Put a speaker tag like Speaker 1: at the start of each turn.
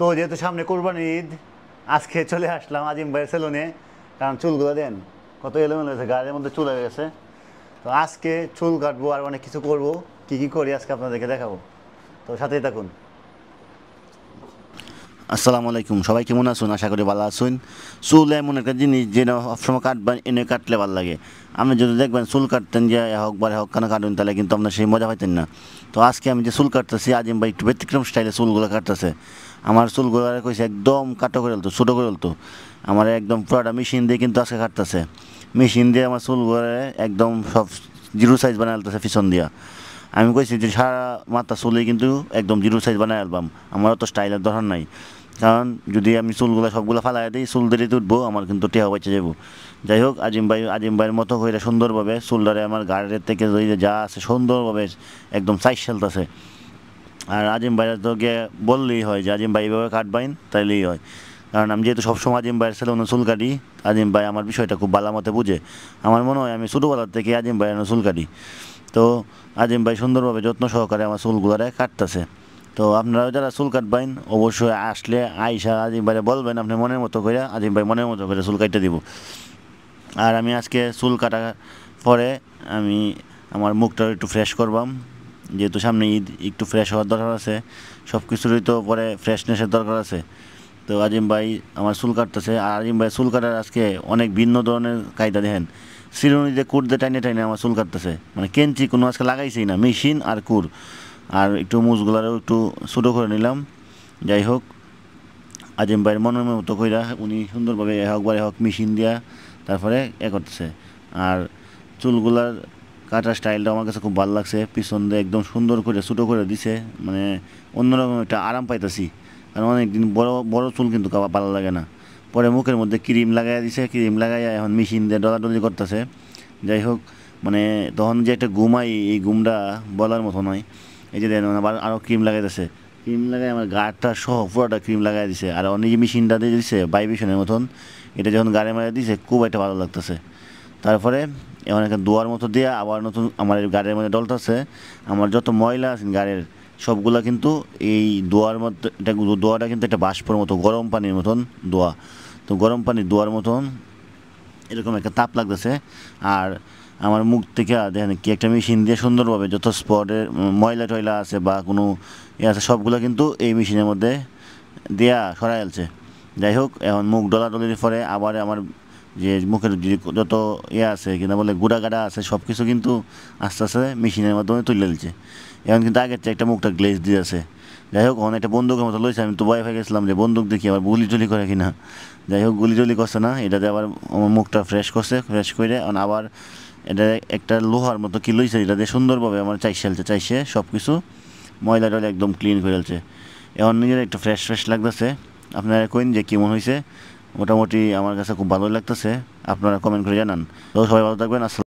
Speaker 1: তো যেহেতু সামনে কোরবানির ঈদ, আজকে চলে আসলাম আজিম ভাইয়ের সেলুনে। কারণ চুলগুলো দেন কত এলোমেলো হয়েছে, গাড়ির মধ্যে চুল হয়ে গেছে। তো আজকে চুল কাটবো আর অনেক কিছু করবো। কী কী করি আজকে আপনাদেরকে দেখাবো, তো সাথেই থাকুন। আসসালামু আলাইকুম, সবাই কেমন আছেন? আশা করি ভালো আছেন। চুল এমন একটা জিনিস যে সবসময় কাটবেন, এনে কাটলে ভালো লাগে। আপনি যদি দেখবেন চুল কাটতেন যে হোক বার হোক কেন কাটবেন, তাহলে কিন্তু আপনার সেই মজা পাইতেন না। তো আজকে আমি যে চুল কাটতেছি, আজিম ভাই একটু ব্যতিক্রম স্টাইলে চুলগুলো কাটতেছে। আমার চুলগুলো কইছে একদম কাটো করে বলতো, ছোটো করে বলতো। আমার একদম পুরোটা মেশিন দিয়ে কিন্তু আজকে কাটতেছে। মেশিন দিয়ে আমার চুলগুলো একদম সব জিরো সাইজ বানাই ফেলতেছে পিছন দিয়া। আমি কইছি যে সারা মাথা চুলেই কিন্তু একদম জিরো সাইজ বানাই অ্যালবাম, আমার অত স্টাইলের দরকার নাই। কারণ যদি আমি চুলগুলো সবগুলো ফালাই দিই, চুল দেরিতে উঠবো, আমার কিন্তু টেহা বেঁচে যাবো। যাই হোক, আজিম ভাইয়ের মতো করে সুন্দরভাবে চুলদারে আমার গাড়ির থেকে যা আছে সুন্দরভাবে একদম সাইজ ফেলতেছে। আর আজিম ভাইয়ের তো গিয়ে বললেই হয় যে আজিম ভাই এইভাবে কাটবাইন, তাইলেই হয়। কারণ আমি যেহেতু সবসময় আজিম ভাইয়ের সেলুনে চুল কাটি, আজিম ভাই আমার বিষয়টা খুব ভালো মতে বুঝে। আমার মনে হয় আমি ছোটোবেলার থেকে আজিম ভাইয়ের চুল কাটি। তো আজিম ভাই সুন্দরভাবে যত্ন সহকারে আমার চুলগুলারে কাটতেছে। তো আপনারাও যারা চুল কাটবেন অবশ্যই আসলে আইসা আজিম ভাইরে বলবেন আপনি মনের মতো করে, আজিম ভাই মনের মতো করে চুল কাটতে দিব। আর আমি আজকে চুল কাটার পরে আমি আমার মুখটা একটু ফ্রেশ করবাম, যেহেতু সামনে ঈদ, একটু ফ্রেশ হওয়ার দরকার আছে। সব কিছুরই তো পরে ফ্রেশনেসের দরকার আছে। তো আজিম ভাই আমার চুল কাটতেছে, আর আজিম ভাই চুল কাটার আজকে অনেক ভিন্ন ধরনের কায়দা দেখেন। চিরুনি দিয়ে কুর দিয়ে টাইনে টাইনে আমার চুল কাটতেছে, মানে কেঞ্চি কোনো আজকে লাগাইছেই না, মেশিন আর কুর। আর একটু মুছগুলারও একটু ছোটো করে নিলাম। যাই হোক, আজিম ভাইয়ের মনের মতো কইরা উনি সুন্দরভাবে একবারে হোক মেশিন দিয়া তারপরে করতেছে। আর চুলগুলার কাটার স্টাইলটা আমার কাছে খুব ভালো লাগছে, পিছন দিয়ে একদম সুন্দর করে ছোটো করে দিছে, মানে অন্যরকম একটা আরাম পাইতেছি। কারণ অনেকদিন বড় বড় চুল কিন্তু ভালো লাগে না। পরে মুখের মধ্যে ক্রিম লাগাইয়া দিছে, ক্রিম লাগাইয়া এখন মেশিন দিয়ে ডলাডলি করতেছে। যাই হোক, মানে তখন যে একটা ঘুমাই, এই ঘুমটা বলার মতো নয়। এই যে দেখেন আবার আরও ক্রিম লাগাইতেছে, ক্রিম লাগাই আমার গাটা সহ পুরোটা ক্রিম লাগাই দিছে। আর অনেক যে মেশিনটা দিয়ে দিছে ভাইব্রেশনের মতন, এটা যখন গাড়ি মারা দিছে খুব একটা ভালো লাগতেছে। তারপরে এমন একটা দোয়ার মতো দিয়ে আবার নতুন আমার গাড়ির মধ্যে ডলতেছে। আমার যত ময়লা আছে গাড়ির সবগুলা কিন্তু এই দোয়ার মধ্যে, এটা দোয়াটা কিন্তু একটা বাষ্পর মতো, গরম পানির মতন দোয়া। তো গরম পানির দোয়ার মতন এরকম একটা তাপ লাগতেছে। আর আমার মুখ থেকে দেখেন কি একটা মেশিন দিয়ে সুন্দরভাবে যত স্পটের ময়লা টয়লা আছে বা কোনো আছে সবগুলো কিন্তু এই মেশিনের মধ্যে দেয়া সরাই আলছে। যাই হোক, এখন মুখ ডলাডলির পরে আবার আমার যে মুখের যে যত আছে কিনা বলে গুঁড়া গাড়া আছে সব কিছু কিন্তু আস্তে আস্তে মেশিনের মাধ্যমে তুলে দিচ্ছে। এখন কিন্তু আগের চেয়ে একটা মুখটা গ্লেজ দিয়ে আছে। যাই হোক, অনেক একটা বন্দুকের মতো লইছে, আমি তো ভয় হয়ে গেছিলাম যে বন্দুক দেখি আবার গুলি টুলি করে কিনা। যাই হোক, গুলি টুলি করছে না, এটাতে আবার আমার মুখটা ফ্রেশ করছে, ফ্রেশ করে আবার এটা একটা লোহার মতো কি লইছে, এটা দিয়ে সুন্দরভাবে আমার চাইছে সব কিছু ময়লা টয়লা একদম ক্লিন করে ফেলছে। এখন নিজের একটা ফ্রেশ ফ্রেশ লাগতেছে। আপনারা কইন যে কেমন হয়েছে। মোটামুটি আমার কাছে খুব ভালোই লাগতেছে, আপনারা কমেন্ট করে জানান। তো সবাই ভালো থাকবেন। আসসালাম।